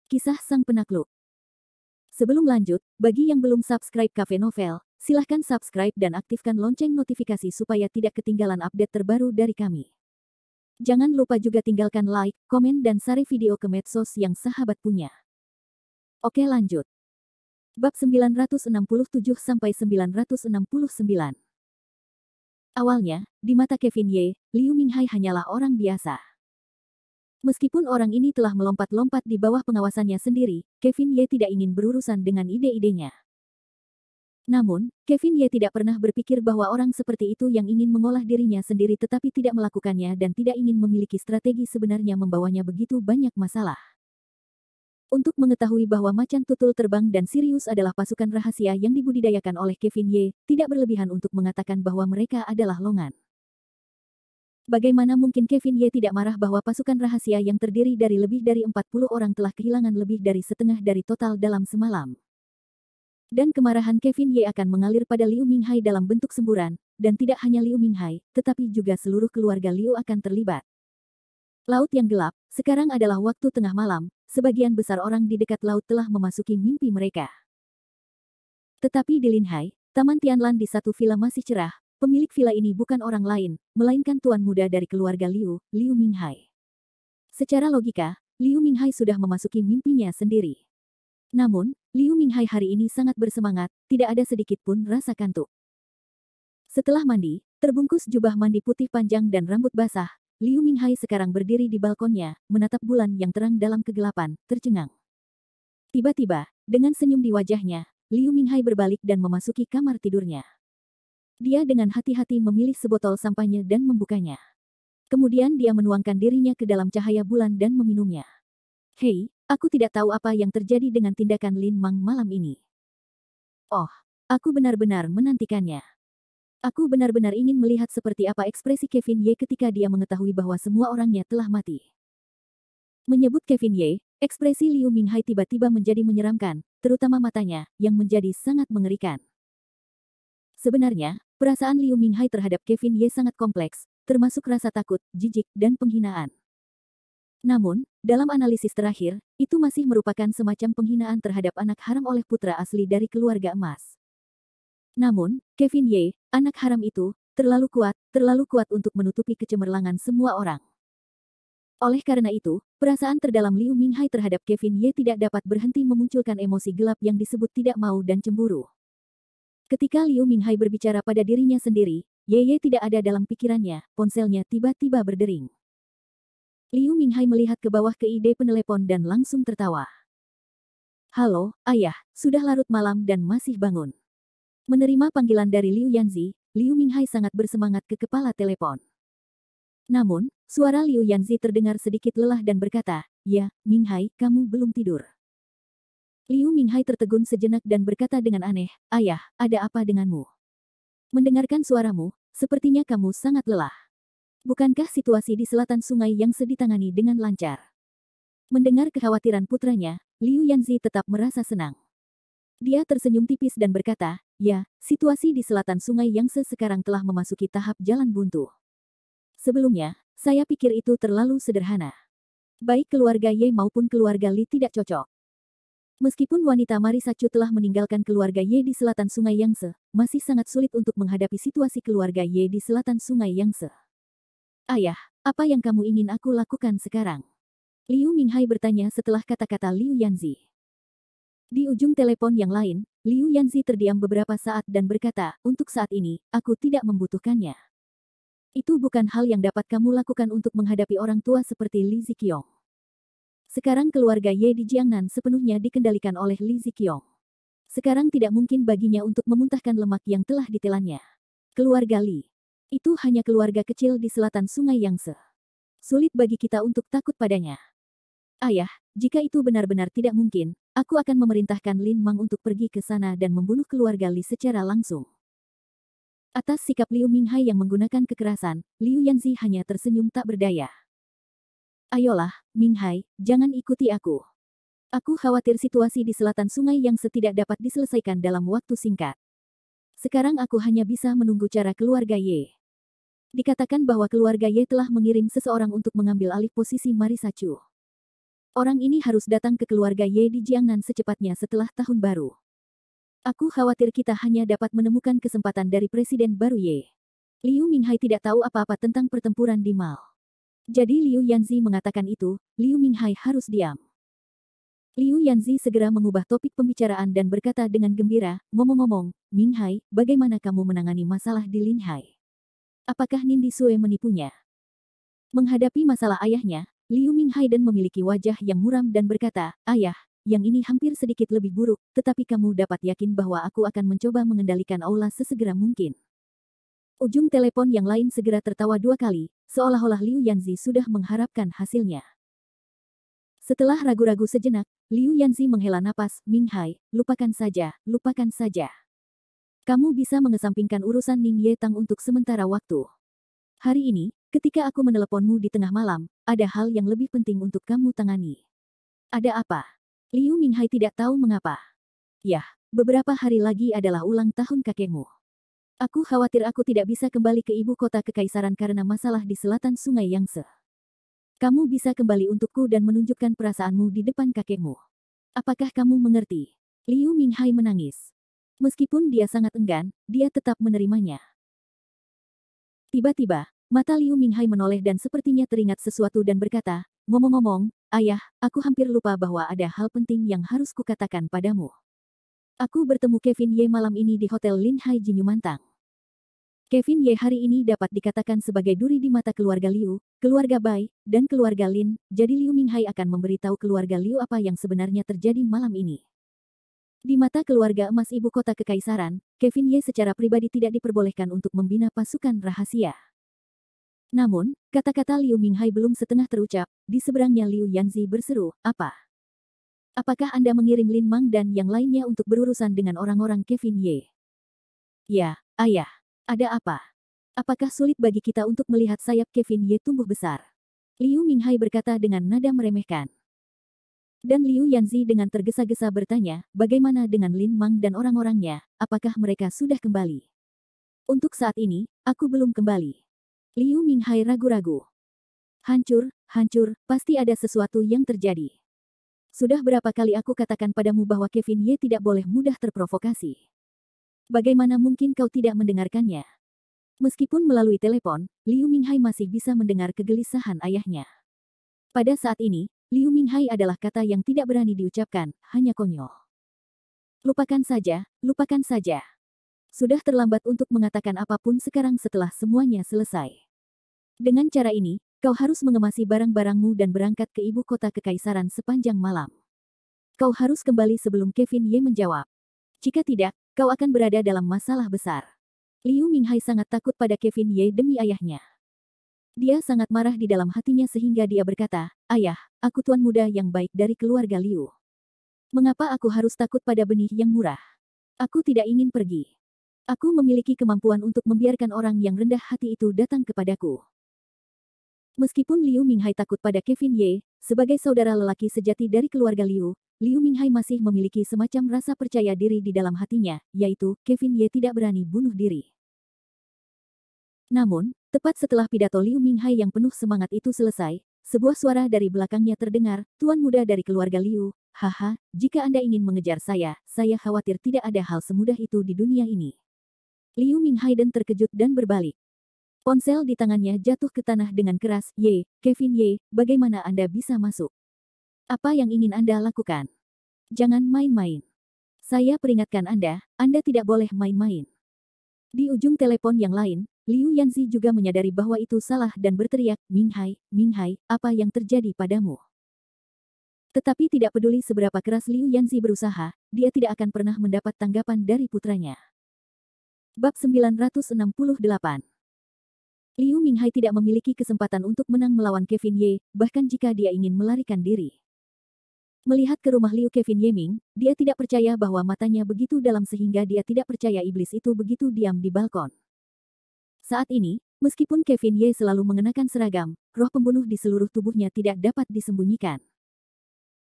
Kisah Sang Penakluk. Sebelum lanjut, bagi yang belum subscribe Cafe Novel, silahkan subscribe dan aktifkan lonceng notifikasi supaya tidak ketinggalan update terbaru dari kami. Jangan lupa juga tinggalkan like, komen dan share video ke medsos yang sahabat punya. Oke lanjut. Bab 967-969. Awalnya, di mata Kevin Ye, Liu Minghai hanyalah orang biasa. Meskipun orang ini telah melompat-lompat di bawah pengawasannya sendiri, Kevin Ye tidak ingin berurusan dengan ide-idenya. Namun, Kevin Ye tidak pernah berpikir bahwa orang seperti itu yang ingin mengolah dirinya sendiri tetapi tidak melakukannya dan tidak ingin memiliki strategi sebenarnya membawanya begitu banyak masalah. Untuk mengetahui bahwa macan tutul terbang dan Sirius adalah pasukan rahasia yang dibudidayakan oleh Kevin Ye, tidak berlebihan untuk mengatakan bahwa mereka adalah longan. Bagaimana mungkin Kevin Ye tidak marah bahwa pasukan rahasia yang terdiri dari lebih dari 40 orang telah kehilangan lebih dari setengah dari total dalam semalam. Dan kemarahan Kevin Ye akan mengalir pada Liu Minghai dalam bentuk semburan, dan tidak hanya Liu Minghai, tetapi juga seluruh keluarga Liu akan terlibat. Laut yang gelap, sekarang adalah waktu tengah malam, sebagian besar orang di dekat laut telah memasuki mimpi mereka. Tetapi di Linhai, Taman Tianlan di satu villa masih cerah. Pemilik villa ini bukan orang lain, melainkan tuan muda dari keluarga Liu, Liu Minghai. Secara logika, Liu Minghai sudah memasuki mimpinya sendiri. Namun, Liu Minghai hari ini sangat bersemangat, tidak ada sedikit pun rasa kantuk. Setelah mandi, terbungkus jubah mandi putih panjang dan rambut basah, Liu Minghai sekarang berdiri di balkonnya, menatap bulan yang terang dalam kegelapan, tercengang. Tiba-tiba, dengan senyum di wajahnya, Liu Minghai berbalik dan memasuki kamar tidurnya. Dia dengan hati-hati memilih sebotol sampahnya dan membukanya. Kemudian dia menuangkan dirinya ke dalam cahaya bulan dan meminumnya. Hei, aku tidak tahu apa yang terjadi dengan tindakan Lin Mang malam ini. Oh, aku benar-benar menantikannya. Aku benar-benar ingin melihat seperti apa ekspresi Kevin Ye ketika dia mengetahui bahwa semua orangnya telah mati. Menyebut Kevin Ye, ekspresi Liu Minghai tiba-tiba menjadi menyeramkan, terutama matanya, yang menjadi sangat mengerikan. Sebenarnya, perasaan Liu Minghai terhadap Kevin Ye sangat kompleks, termasuk rasa takut, jijik, dan penghinaan. Namun, dalam analisis terakhir, itu masih merupakan semacam penghinaan terhadap anak haram oleh putra asli dari keluarga emas. Namun, Kevin Ye, anak haram itu, terlalu kuat untuk menutupi kecemerlangan semua orang. Oleh karena itu, perasaan terdalam Liu Minghai terhadap Kevin Ye tidak dapat berhenti memunculkan emosi gelap yang disebut tidak mau dan cemburu. Ketika Liu Minghai berbicara pada dirinya sendiri, Ye tidak ada dalam pikirannya, ponselnya tiba-tiba berdering. Liu Minghai melihat ke bawah ke ide penelepon dan langsung tertawa. Halo, ayah, sudah larut malam dan masih bangun. Menerima panggilan dari Liu Yanzi, Liu Minghai sangat bersemangat ke kepala telepon. Namun, suara Liu Yanzi terdengar sedikit lelah dan berkata, "Ya, Minghai, kamu belum tidur." Liu Minghai tertegun sejenak dan berkata dengan aneh, "Ayah, ada apa denganmu? Mendengarkan suaramu, sepertinya kamu sangat lelah. Bukankah situasi di selatan sungai yang ditangani dengan lancar?" Mendengar kekhawatiran putranya, Liu Yanzi tetap merasa senang. Dia tersenyum tipis dan berkata, "Ya, situasi di selatan sungai Yangtze sekarang telah memasuki tahap jalan buntu. Sebelumnya, saya pikir itu terlalu sederhana. Baik keluarga Ye maupun keluarga Li tidak cocok. Meskipun wanita Marisa Chu telah meninggalkan keluarga Ye di selatan sungai Yangtze, masih sangat sulit untuk menghadapi situasi keluarga Ye di selatan sungai Yangtze. Ayah, apa yang kamu ingin aku lakukan sekarang?" Liu Minghai bertanya setelah kata-kata Liu Yanzi. Di ujung telepon yang lain, Liu Yanzi terdiam beberapa saat dan berkata, "Untuk saat ini, aku tidak membutuhkannya. Itu bukan hal yang dapat kamu lakukan untuk menghadapi orang tua seperti Li Ziqiong. Sekarang keluarga Ye di Jiangnan sepenuhnya dikendalikan oleh Li Ziqiong. Sekarang tidak mungkin baginya untuk memuntahkan lemak yang telah ditelannya. Keluarga Li. Itu hanya keluarga kecil di selatan sungai Yangtze. Sulit bagi kita untuk takut padanya. Ayah, jika itu benar-benar tidak mungkin, aku akan memerintahkan Lin Mang untuk pergi ke sana dan membunuh keluarga Li secara langsung." Atas sikap Liu Minghai yang menggunakan kekerasan, Liu Yanzi hanya tersenyum tak berdaya. "Ayolah, Minghai, jangan ikuti aku. Aku khawatir situasi di selatan sungai yang tidak dapat diselesaikan dalam waktu singkat. Sekarang aku hanya bisa menunggu cara keluarga Ye. Dikatakan bahwa keluarga Ye telah mengirim seseorang untuk mengambil alih posisi Marisa Chu. Orang ini harus datang ke keluarga Ye di Jiangnan secepatnya setelah tahun baru. Aku khawatir kita hanya dapat menemukan kesempatan dari presiden baru Ye. Liu Minghai tidak tahu apa-apa tentang pertempuran di Mal. Jadi Liu Yanzi mengatakan itu, Liu Minghai harus diam. Liu Yanzi segera mengubah topik pembicaraan dan berkata dengan gembira, ngomong-ngomong, Minghai, bagaimana kamu menangani masalah di Linhai? Apakah Nindi Sue menipunya? Menghadapi masalah ayahnya, Liu Minghai dan memiliki wajah yang muram dan berkata, ayah, yang ini hampir sedikit lebih buruk, tetapi kamu dapat yakin bahwa aku akan mencoba mengendalikan aula sesegera mungkin. Ujung telepon yang lain segera tertawa 2 kali, seolah-olah Liu Yanzi sudah mengharapkan hasilnya. Setelah ragu-ragu sejenak, Liu Yanzi menghela napas, Minghai, lupakan saja, lupakan saja. Kamu bisa mengesampingkan urusan Ning Ye Tang untuk sementara waktu. Hari ini, ketika aku meneleponmu di tengah malam, ada hal yang lebih penting untuk kamu tangani. Ada apa? Liu Minghai tidak tahu mengapa. Yah, beberapa hari lagi adalah ulang tahun kakekmu. Aku khawatir aku tidak bisa kembali ke ibu kota kekaisaran karena masalah di selatan Sungai Yangtze. Kamu bisa kembali untukku dan menunjukkan perasaanmu di depan kakekmu. Apakah kamu mengerti? Liu Minghai menangis. Meskipun dia sangat enggan, dia tetap menerimanya. Tiba-tiba, mata Liu Minghai menoleh dan sepertinya teringat sesuatu dan berkata, ngomong-ngomong, ayah, aku hampir lupa bahwa ada hal penting yang harus kukatakan padamu. Aku bertemu Kevin Ye malam ini di Hotel Linhai Jinyumantang. Kevin Ye hari ini dapat dikatakan sebagai duri di mata keluarga Liu, keluarga Bai, dan keluarga Lin, jadi Liu Minghai akan memberitahu keluarga Liu apa yang sebenarnya terjadi malam ini. Di mata keluarga emas ibu kota kekaisaran, Kevin Ye secara pribadi tidak diperbolehkan untuk membina pasukan rahasia. Namun, kata-kata Liu Minghai belum setengah terucap, di seberangnya Liu Yanzi berseru, apa? Apakah Anda mengirim Lin Mang dan yang lainnya untuk berurusan dengan orang-orang Kevin Ye? Ya, ayah. Ada apa? Apakah sulit bagi kita untuk melihat sayap Kevin Ye tumbuh besar? Liu Minghai berkata dengan nada meremehkan. Dan Liu Yanzi dengan tergesa-gesa bertanya, bagaimana dengan Lin Mang dan orang-orangnya, apakah mereka sudah kembali? Untuk saat ini, aku belum kembali. Liu Minghai ragu-ragu. Hancur, hancur, pasti ada sesuatu yang terjadi. Sudah berapa kali aku katakan padamu bahwa Kevin Ye tidak boleh mudah terprovokasi. Bagaimana mungkin kau tidak mendengarkannya? Meskipun melalui telepon, Liu Minghai masih bisa mendengar kegelisahan ayahnya. Pada saat ini, Liu Minghai adalah kata yang tidak berani diucapkan, hanya konyol. Lupakan saja, lupakan saja. Sudah terlambat untuk mengatakan apapun sekarang setelah semuanya selesai. Dengan cara ini, kau harus mengemasi barang-barangmu dan berangkat ke ibu kota kekaisaran sepanjang malam. Kau harus kembali sebelum Kevin Ye menjawab. Jika tidak, kau akan berada dalam masalah besar. Liu Minghai sangat takut pada Kevin Ye demi ayahnya. Dia sangat marah di dalam hatinya sehingga dia berkata, ayah, aku tuan muda yang baik dari keluarga Liu. Mengapa aku harus takut pada benih yang murah? Aku tidak ingin pergi. Aku memiliki kemampuan untuk membiarkan orang yang rendah hati itu datang kepadaku. Meskipun Liu Minghai takut pada Kevin Ye, sebagai saudara lelaki sejati dari keluarga Liu, Liu Minghai masih memiliki semacam rasa percaya diri di dalam hatinya, yaitu Kevin Ye tidak berani bunuh diri. Namun, tepat setelah pidato Liu Minghai yang penuh semangat itu selesai, sebuah suara dari belakangnya terdengar, Tuan muda dari keluarga Liu, haha, jika Anda ingin mengejar saya khawatir tidak ada hal semudah itu di dunia ini. Liu Minghai dan terkejut dan berbalik. Ponsel di tangannya jatuh ke tanah dengan keras, Ye, Kevin Ye, bagaimana Anda bisa masuk? Apa yang ingin Anda lakukan? Jangan main-main. Saya peringatkan Anda tidak boleh main-main. Di ujung telepon yang lain, Liu Yanzi juga menyadari bahwa itu salah dan berteriak, Minghai, Minghai, apa yang terjadi padamu? Tetapi tidak peduli seberapa keras Liu Yanzi berusaha, dia tidak akan pernah mendapat tanggapan dari putranya. Bab 968. Liu Minghai tidak memiliki kesempatan untuk menang melawan Kevin Ye, bahkan jika dia ingin melarikan diri. Melihat ke rumah Liu Kevin Yeming, dia tidak percaya bahwa matanya begitu dalam sehingga dia tidak percaya iblis itu begitu diam di balkon. Saat ini, meskipun Kevin Ye selalu mengenakan seragam, roh pembunuh di seluruh tubuhnya tidak dapat disembunyikan.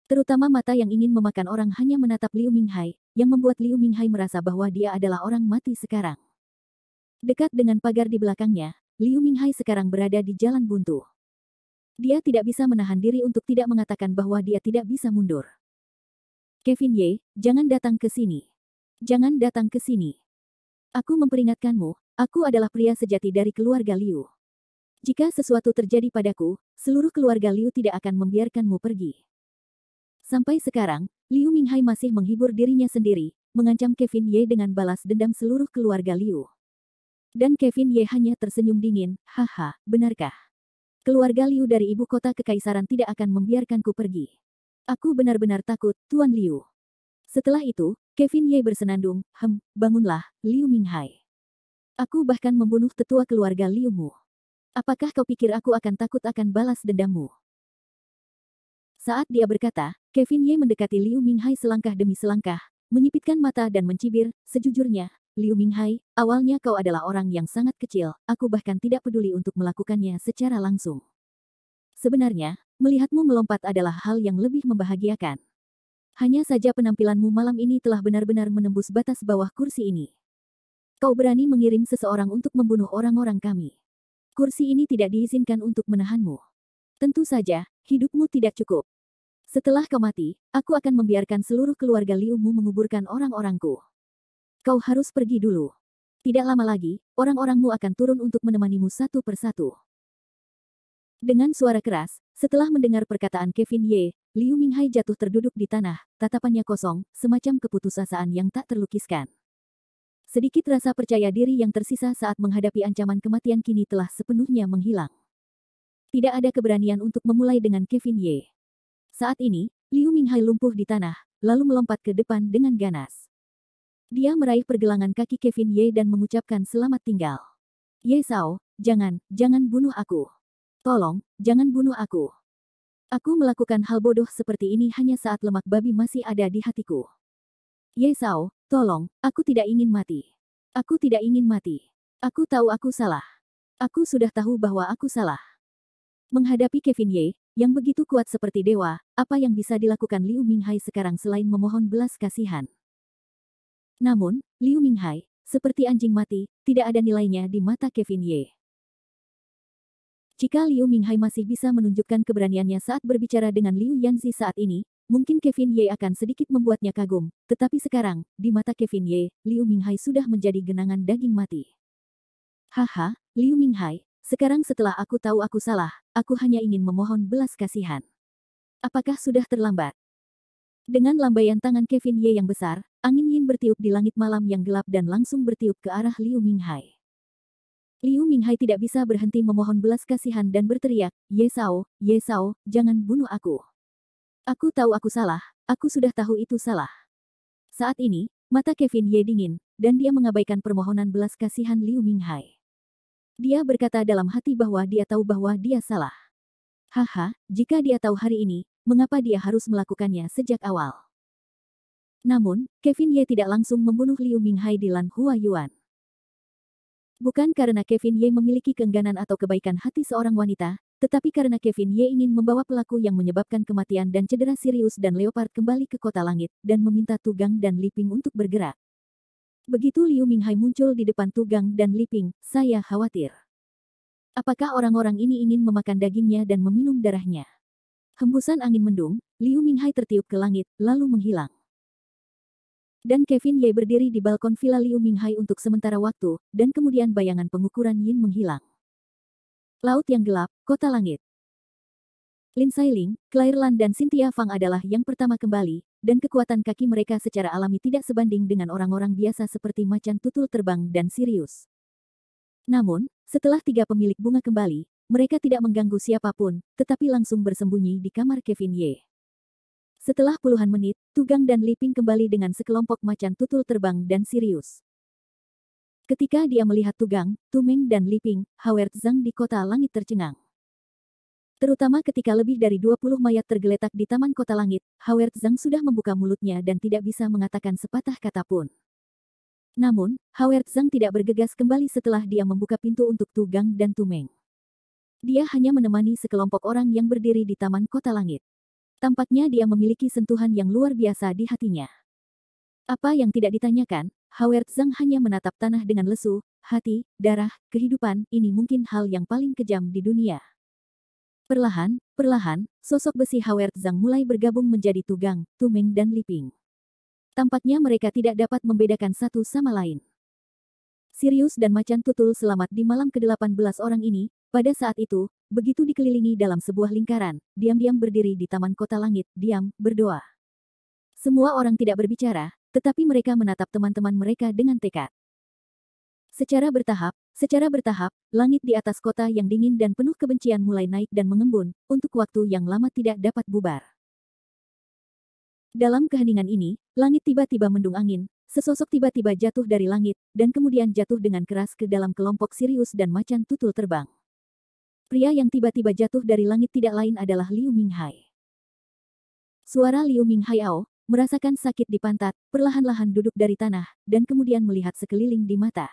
Terutama mata yang ingin memakan orang hanya menatap Liu Minghai, yang membuat Liu Minghai merasa bahwa dia adalah orang mati sekarang. Dekat dengan pagar di belakangnya, Liu Minghai sekarang berada di jalan buntu. Dia tidak bisa menahan diri untuk tidak mengatakan bahwa dia tidak bisa mundur. Kevin Ye, jangan datang ke sini. Jangan datang ke sini. Aku memperingatkanmu, aku adalah pria sejati dari keluarga Liu. Jika sesuatu terjadi padaku, seluruh keluarga Liu tidak akan membiarkanmu pergi. Sampai sekarang, Liu Minghai masih menghibur dirinya sendiri, mengancam Kevin Ye dengan balas dendam seluruh keluarga Liu. Dan Kevin Ye hanya tersenyum dingin, haha, benarkah? Keluarga Liu dari ibu kota kekaisaran tidak akan membiarkanku pergi. Aku benar-benar takut, Tuan Liu. Setelah itu, Kevin Ye bersenandung, bangunlah, Liu Minghai. Aku bahkan membunuh tetua keluarga Liu-mu. Apakah kau pikir aku akan takut akan balas dendammu? Saat dia berkata, Kevin Ye mendekati Liu Minghai selangkah demi selangkah, menyipitkan mata dan mencibir, sejujurnya, Liu Minghai, awalnya kau adalah orang yang sangat kecil, aku bahkan tidak peduli untuk melakukannya secara langsung. Sebenarnya, melihatmu melompat adalah hal yang lebih membahagiakan. Hanya saja penampilanmu malam ini telah benar-benar menembus batas bawah kursi ini. Kau berani mengirim seseorang untuk membunuh orang-orang kami. Kursi ini tidak diizinkan untuk menahanmu. Tentu saja, hidupmu tidak cukup. Setelah kau mati, aku akan membiarkan seluruh keluarga Liu-mu menguburkan orang-orangku. Kau harus pergi dulu. Tidak lama lagi, orang-orangmu akan turun untuk menemanimu satu persatu. Dengan suara keras, setelah mendengar perkataan Kevin Ye, Liu Minghai jatuh terduduk di tanah, tatapannya kosong, semacam keputusasaan yang tak terlukiskan. Sedikit rasa percaya diri yang tersisa saat menghadapi ancaman kematian kini telah sepenuhnya menghilang. Tidak ada keberanian untuk memulai dengan Kevin Ye. Saat ini, Liu Minghai lumpuh di tanah, lalu melompat ke depan dengan ganas. Dia meraih pergelangan kaki Kevin Ye dan mengucapkan selamat tinggal. Ye Sao, jangan bunuh aku. Tolong, jangan bunuh aku. Aku melakukan hal bodoh seperti ini hanya saat lemak babi masih ada di hatiku. Ye Sao, tolong, aku tidak ingin mati. Aku tidak ingin mati. Aku tahu aku salah. Aku sudah tahu bahwa aku salah. Menghadapi Kevin Ye, yang begitu kuat seperti dewa, apa yang bisa dilakukan Liu Minghai sekarang selain memohon belas kasihan? Namun, Liu Minghai, seperti anjing mati, tidak ada nilainya di mata Kevin Ye. Jika Liu Minghai masih bisa menunjukkan keberaniannya saat berbicara dengan Liu Yanzi saat ini, mungkin Kevin Ye akan sedikit membuatnya kagum, tetapi sekarang, di mata Kevin Ye, Liu Minghai sudah menjadi genangan daging mati. Haha, Liu Minghai, sekarang setelah aku tahu aku salah, aku hanya ingin memohon belas kasihan. Apakah sudah terlambat? Dengan lambaian tangan Kevin Ye yang besar, angin yin bertiup di langit malam yang gelap dan langsung bertiup ke arah Liu Minghai. Liu Minghai tidak bisa berhenti memohon belas kasihan dan berteriak, Ye Sao, jangan bunuh aku. Aku tahu aku salah, aku sudah tahu itu salah. Saat ini, mata Kevin Ye dingin, dan dia mengabaikan permohonan belas kasihan Liu Minghai. Dia berkata dalam hati bahwa dia tahu bahwa dia salah. Haha, jika dia tahu hari ini, mengapa dia harus melakukannya sejak awal? Namun, Kevin Ye tidak langsung membunuh Liu Minghai di Lan Huayuan. Bukan karena Kevin Ye memiliki keengganan atau kebaikan hati seorang wanita, tetapi karena Kevin Ye ingin membawa pelaku yang menyebabkan kematian dan cedera Sirius dan Leopard kembali ke kota langit, dan meminta Tugang dan Liping untuk bergerak. Begitu Liu Minghai muncul di depan Tugang dan Liping, saya khawatir. Apakah orang-orang ini ingin memakan dagingnya dan meminum darahnya? Hembusan angin mendung, Liu Minghai tertiup ke langit, lalu menghilang. Dan Kevin Ye berdiri di balkon villa Liu Minghai untuk sementara waktu, dan kemudian bayangan pengukuran yin menghilang. Laut yang gelap, kota langit. Lin Sailing, Clairlan dan Cynthia Fang adalah yang pertama kembali, dan kekuatan kaki mereka secara alami tidak sebanding dengan orang-orang biasa seperti macan tutul terbang dan Sirius. Namun, setelah tiga pemilik bunga kembali, mereka tidak mengganggu siapapun, tetapi langsung bersembunyi di kamar Kevin Ye. Setelah puluhan menit, Tugang dan Liping kembali dengan sekelompok macan tutul terbang dan Sirius. Ketika dia melihat Tugang, Tumeng dan Liping, Howard Zhang di kota langit tercengang. Terutama ketika lebih dari 20 mayat tergeletak di taman kota langit, Howard Zhang sudah membuka mulutnya dan tidak bisa mengatakan sepatah kata pun. Namun, Howard Zhang tidak bergegas kembali setelah dia membuka pintu untuk Tugang dan Tumeng. Dia hanya menemani sekelompok orang yang berdiri di taman kota langit. Tampaknya dia memiliki sentuhan yang luar biasa di hatinya. Apa yang tidak ditanyakan, Howard Zhang hanya menatap tanah dengan lesu, hati, darah, kehidupan, ini mungkin hal yang paling kejam di dunia. Perlahan, sosok besi Howard Zhang mulai bergabung menjadi Tugang, Tumeng dan Liping. Tampaknya mereka tidak dapat membedakan satu sama lain. Sirius dan Macan Tutul selamat di malam ke-18 orang ini. Pada saat itu, begitu dikelilingi dalam sebuah lingkaran, diam-diam berdiri di Taman Kota Langit, diam, berdoa. Semua orang tidak berbicara, tetapi mereka menatap teman-teman mereka dengan tekad. Secara bertahap, langit di atas kota yang dingin dan penuh kebencian mulai naik dan mengembun, untuk waktu yang lama tidak dapat bubar. Dalam keheningan ini, langit tiba-tiba mendung angin, sesosok tiba-tiba jatuh dari langit, dan kemudian jatuh dengan keras ke dalam kelompok Sirius dan Macan Tutul terbang. Pria yang tiba-tiba jatuh dari langit tidak lain adalah Liu Minghai. Suara Liu Minghai merasakan sakit di pantat, perlahan-lahan duduk dari tanah, dan kemudian melihat sekeliling di mata.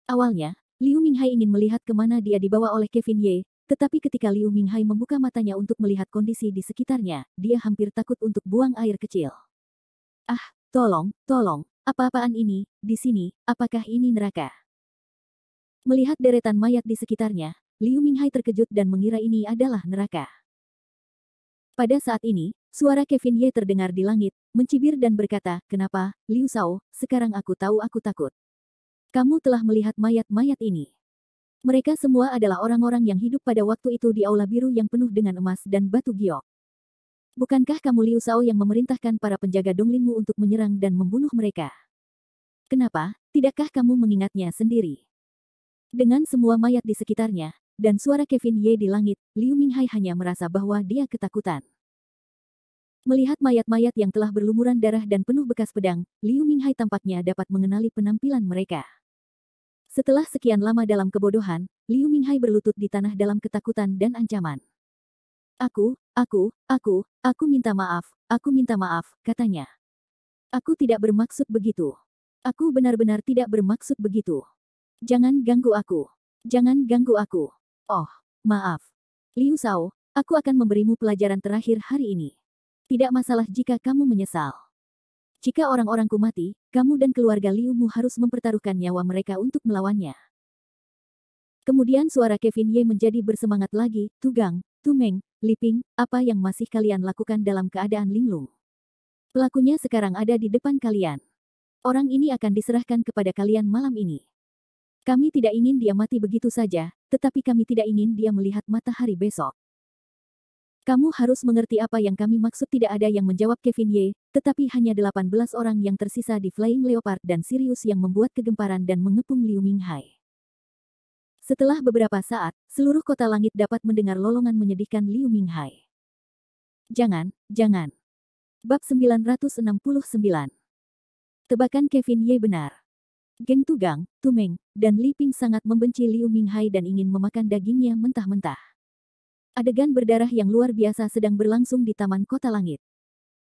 Awalnya, Liu Minghai ingin melihat kemana dia dibawa oleh Kevin Ye, tetapi ketika Liu Minghai membuka matanya untuk melihat kondisi di sekitarnya, dia hampir takut untuk buang air kecil. Ah, tolong, apa-apaan ini, di sini, apakah ini neraka? Melihat deretan mayat di sekitarnya, Liu Minghai terkejut dan mengira ini adalah neraka. Pada saat ini, suara Kevin Ye terdengar di langit, mencibir dan berkata, "Kenapa, Liu Shao, sekarang aku tahu aku takut. Kamu telah melihat mayat-mayat ini. Mereka semua adalah orang-orang yang hidup pada waktu itu di aula biru yang penuh dengan emas dan batu giok. Bukankah kamu Liu Shao yang memerintahkan para penjaga Donglingmu untuk menyerang dan membunuh mereka? Kenapa, tidakkah kamu mengingatnya sendiri?" Dengan semua mayat di sekitarnya, dan suara Kevin Ye di langit, Liu Minghai hanya merasa bahwa dia ketakutan. Melihat mayat-mayat yang telah berlumuran darah dan penuh bekas pedang, Liu Minghai tampaknya dapat mengenali penampilan mereka. Setelah sekian lama dalam kebodohan, Liu Minghai berlutut di tanah dalam ketakutan dan ancaman. Aku minta maaf, katanya. Aku tidak bermaksud begitu. Aku benar-benar tidak bermaksud begitu. Jangan ganggu aku. Oh, maaf. Liu Shao, aku akan memberimu pelajaran terakhir hari ini. Tidak masalah jika kamu menyesal. Jika orang-orangku mati, kamu dan keluarga Liumu harus mempertaruhkan nyawa mereka untuk melawannya. Kemudian suara Kevin Ye menjadi bersemangat lagi, Tugang, Tumeng, Liping, apa yang masih kalian lakukan dalam keadaan linglung? Pelakunya sekarang ada di depan kalian. Orang ini akan diserahkan kepada kalian malam ini. Kami tidak ingin dia mati begitu saja, tetapi kami tidak ingin dia melihat matahari besok. Kamu harus mengerti apa yang kami maksud. Tidak ada yang menjawab Kevin Ye, tetapi hanya 18 orang yang tersisa di Flying Leopard dan Sirius yang membuat kegemparan dan mengepung Liu Minghai. Setelah beberapa saat, seluruh kota langit dapat mendengar lolongan menyedihkan Liu Minghai. Jangan. Bab 969. Tebakan Kevin Ye benar. Geng Tugang, Tumeng, dan Liping sangat membenci Liu Minghai dan ingin memakan dagingnya mentah-mentah. Adegan berdarah yang luar biasa sedang berlangsung di Taman Kota Langit.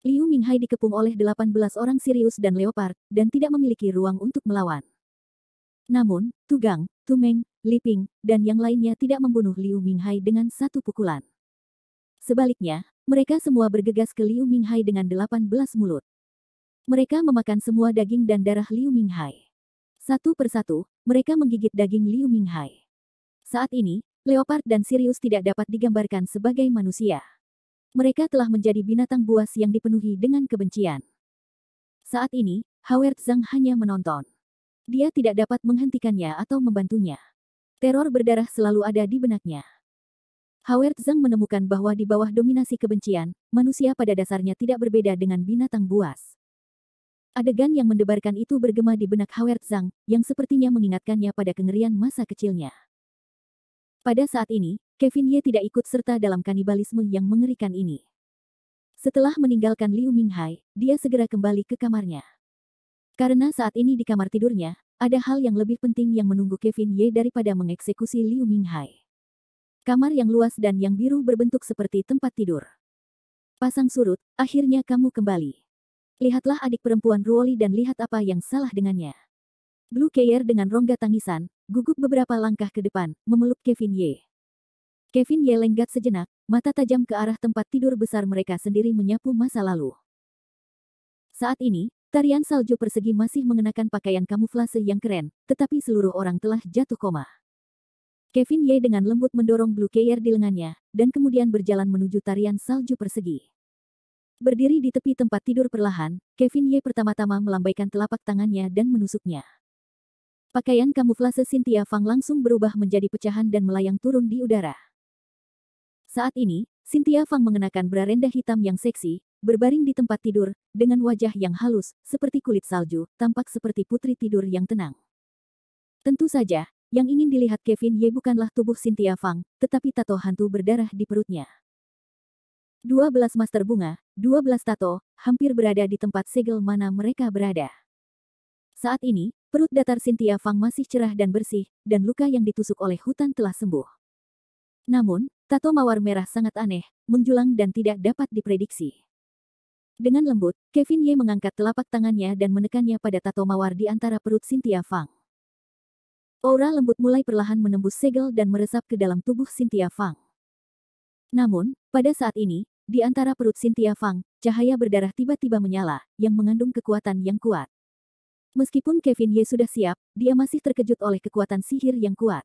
Liu Minghai dikepung oleh 18 orang Sirius dan Leopard, dan tidak memiliki ruang untuk melawan. Namun, Tugang, Tumeng, Liping, dan yang lainnya tidak membunuh Liu Minghai dengan satu pukulan. Sebaliknya, mereka semua bergegas ke Liu Minghai dengan 18 mulut. Mereka memakan semua daging dan darah Liu Minghai. Satu persatu, mereka menggigit daging Liu Minghai. Saat ini, Leopard dan Sirius tidak dapat digambarkan sebagai manusia. Mereka telah menjadi binatang buas yang dipenuhi dengan kebencian. Saat ini, Howard Zhang hanya menonton. Dia tidak dapat menghentikannya atau membantunya. Teror berdarah selalu ada di benaknya. Howard Zhang menemukan bahwa di bawah dominasi kebencian, manusia pada dasarnya tidak berbeda dengan binatang buas. Adegan yang mendebarkan itu bergema di benak Howard Zhang, yang sepertinya mengingatkannya pada kengerian masa kecilnya. Pada saat ini, Kevin Ye tidak ikut serta dalam kanibalisme yang mengerikan ini. Setelah meninggalkan Liu Minghai, dia segera kembali ke kamarnya. Karena saat ini di kamar tidurnya, ada hal yang lebih penting yang menunggu Kevin Ye daripada mengeksekusi Liu Minghai. Kamar yang luas dan yang biru berbentuk seperti tempat tidur. Pasang surut, akhirnya kamu kembali. Lihatlah adik perempuan Ruoli dan lihat apa yang salah dengannya. Blue Keyer dengan rongga tangisan, gugup beberapa langkah ke depan, memeluk Kevin Ye. Kevin Ye lenggat sejenak, mata tajam ke arah tempat tidur besar mereka sendiri menyapu masa lalu. Saat ini, tarian salju persegi masih mengenakan pakaian kamuflase yang keren, tetapi seluruh orang telah jatuh koma. Kevin Ye dengan lembut mendorong Blue Keyer di lengannya, dan kemudian berjalan menuju tarian salju persegi. Berdiri di tepi tempat tidur perlahan, Kevin Ye pertama-tama melambaikan telapak tangannya dan menusuknya. Pakaian kamuflase Cynthia Fang langsung berubah menjadi pecahan dan melayang turun di udara. Saat ini, Cynthia Fang mengenakan bra rendah hitam yang seksi, berbaring di tempat tidur, dengan wajah yang halus, seperti kulit salju, tampak seperti putri tidur yang tenang. Tentu saja, yang ingin dilihat Kevin Ye bukanlah tubuh Cynthia Fang, tetapi tato hantu berdarah di perutnya. 12 master bunga, 12 tato, hampir berada di tempat segel mana mereka berada. Saat ini, perut datar Cynthia Fang masih cerah dan bersih, dan luka yang ditusuk oleh hutan telah sembuh. Namun, tato mawar merah sangat aneh, menjulang dan tidak dapat diprediksi. Dengan lembut, Kevin Ye mengangkat telapak tangannya dan menekannya pada tato mawar di antara perut Cynthia Fang. Aura lembut mulai perlahan menembus segel dan meresap ke dalam tubuh Cynthia Fang. Namun, pada saat ini, di antara perut Cynthia Fang, cahaya berdarah tiba-tiba menyala, yang mengandung kekuatan yang kuat. Meskipun Kevin Ye sudah siap, dia masih terkejut oleh kekuatan sihir yang kuat.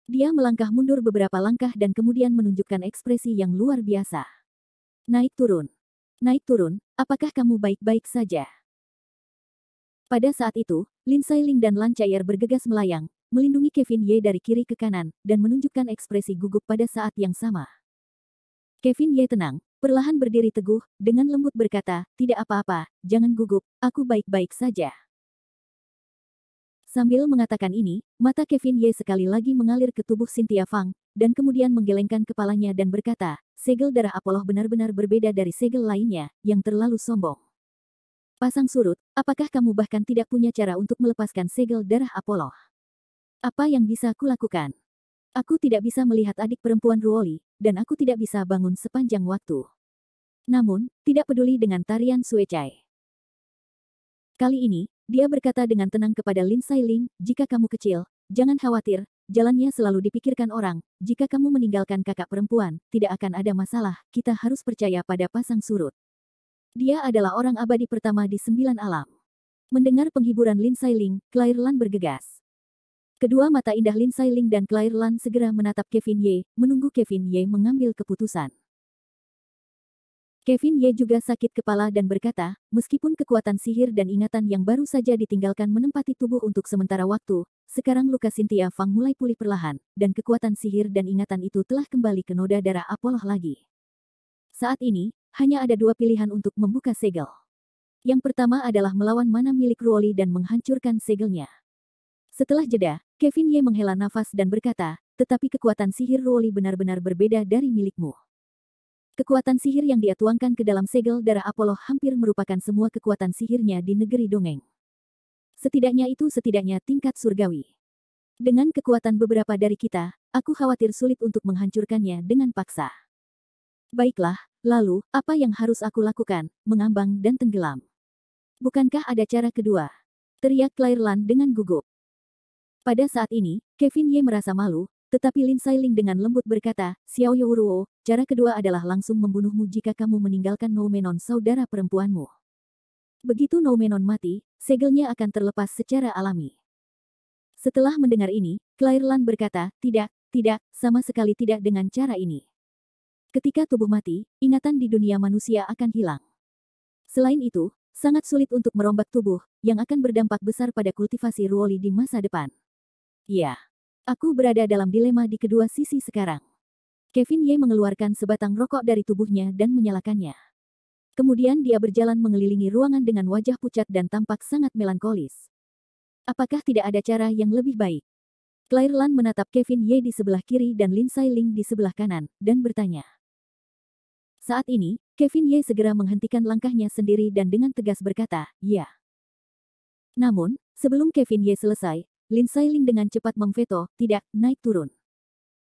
Dia melangkah mundur beberapa langkah dan kemudian menunjukkan ekspresi yang luar biasa. Naik turun. Naik turun, apakah kamu baik-baik saja? Pada saat itu, Lin Sailing dan Lan Chaier bergegas melayang, melindungi Kevin Ye dari kiri ke kanan, dan menunjukkan ekspresi gugup pada saat yang sama. Kevin Ye tenang, perlahan berdiri teguh, dengan lembut berkata, tidak apa-apa, jangan gugup, aku baik-baik saja. Sambil mengatakan ini, mata Kevin Ye sekali lagi mengalir ke tubuh Cynthia Fang, dan kemudian menggelengkan kepalanya dan berkata, segel darah Apollo benar-benar berbeda dari segel lainnya, yang terlalu sombong. Pasang surut, apakah kamu bahkan tidak punya cara untuk melepaskan segel darah Apollo? Apa yang bisa kulakukan? Aku tidak bisa melihat adik perempuan Ruoli, dan aku tidak bisa bangun sepanjang waktu. Namun, tidak peduli dengan tarian Suecai. Kali ini, dia berkata dengan tenang kepada Lin Sailing, jika kamu kecil, jangan khawatir, jalannya selalu dipikirkan orang, jika kamu meninggalkan kakak perempuan, tidak akan ada masalah, kita harus percaya pada pasang surut. Dia adalah orang abadi pertama di 9 alam. Mendengar penghiburan Lin Sailing, Claire Lan bergegas. Kedua mata indah Lin Sailing dan Claire Lan segera menatap Kevin Ye, menunggu Kevin Ye mengambil keputusan. Kevin Ye juga sakit kepala dan berkata, meskipun kekuatan sihir dan ingatan yang baru saja ditinggalkan menempati tubuh untuk sementara waktu, sekarang luka Cynthia Fang mulai pulih perlahan, dan kekuatan sihir dan ingatan itu telah kembali ke noda darah Apollo lagi. Saat ini, hanya ada dua pilihan untuk membuka segel. Yang pertama adalah melawan mana milik Ruoli dan menghancurkan segelnya. Setelah jeda, Kevin Ye menghela nafas dan berkata, tetapi kekuatan sihir Ruoli benar-benar berbeda dari milikmu. Kekuatan sihir yang dia tuangkan ke dalam segel darah Apollo hampir merupakan semua kekuatan sihirnya di negeri dongeng. Setidaknya tingkat surgawi. Dengan kekuatan beberapa dari kita, aku khawatir sulit untuk menghancurkannya dengan paksa. Baiklah, lalu, apa yang harus aku lakukan? Mengambang dan tenggelam. Bukankah ada cara kedua? Teriak Claire Lan dengan gugup. Pada saat ini, Kevin Ye merasa malu, tetapi Lin Sailing dengan lembut berkata, Xiao Youruo, cara kedua adalah langsung membunuhmu jika kamu meninggalkan Noumenon saudara perempuanmu. Begitu Noumenon mati, segelnya akan terlepas secara alami. Setelah mendengar ini, Claire Lan berkata, tidak, sama sekali tidak dengan cara ini. Ketika tubuh mati, ingatan di dunia manusia akan hilang. Selain itu, sangat sulit untuk merombak tubuh, yang akan berdampak besar pada kultivasi Ruoli di masa depan. Ya, aku berada dalam dilema di kedua sisi sekarang. Kevin Ye mengeluarkan sebatang rokok dari tubuhnya dan menyalakannya. Kemudian dia berjalan mengelilingi ruangan dengan wajah pucat dan tampak sangat melankolis. Apakah tidak ada cara yang lebih baik? Claire Lan menatap Kevin Ye di sebelah kiri dan Lin Sailing di sebelah kanan, dan bertanya. Saat ini, Kevin Ye segera menghentikan langkahnya sendiri dan dengan tegas berkata, ya. Namun, sebelum Kevin Ye selesai, Lin Sailing dengan cepat memveto, tidak, naik turun.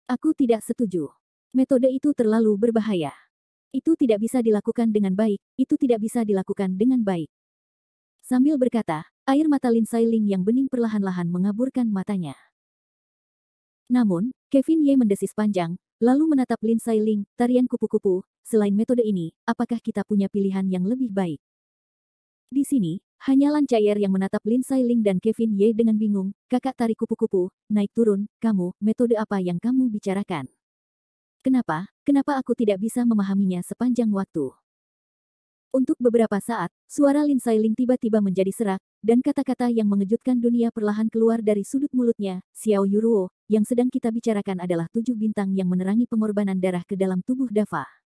Aku tidak setuju. Metode itu terlalu berbahaya. Itu tidak bisa dilakukan dengan baik, itu tidak bisa dilakukan dengan baik. Sambil berkata, air mata Lin Sailing yang bening perlahan-lahan mengaburkan matanya. Namun, Kevin Ye mendesis panjang, lalu menatap Lin Sailing, tarian kupu-kupu, selain metode ini, apakah kita punya pilihan yang lebih baik? Di sini, Hanya Lan Chaier yang menatap Lin Sailing dan Kevin Ye dengan bingung. Kakak tarik kupu-kupu, naik turun, kamu, metode apa yang kamu bicarakan? Kenapa aku tidak bisa memahaminya sepanjang waktu? Untuk beberapa saat, suara Lin Sailing tiba-tiba menjadi serak, dan kata-kata yang mengejutkan dunia perlahan keluar dari sudut mulutnya. Xiao Yuruo, yang sedang kita bicarakan adalah 7 bintang yang menerangi pengorbanan darah ke dalam tubuh Dava.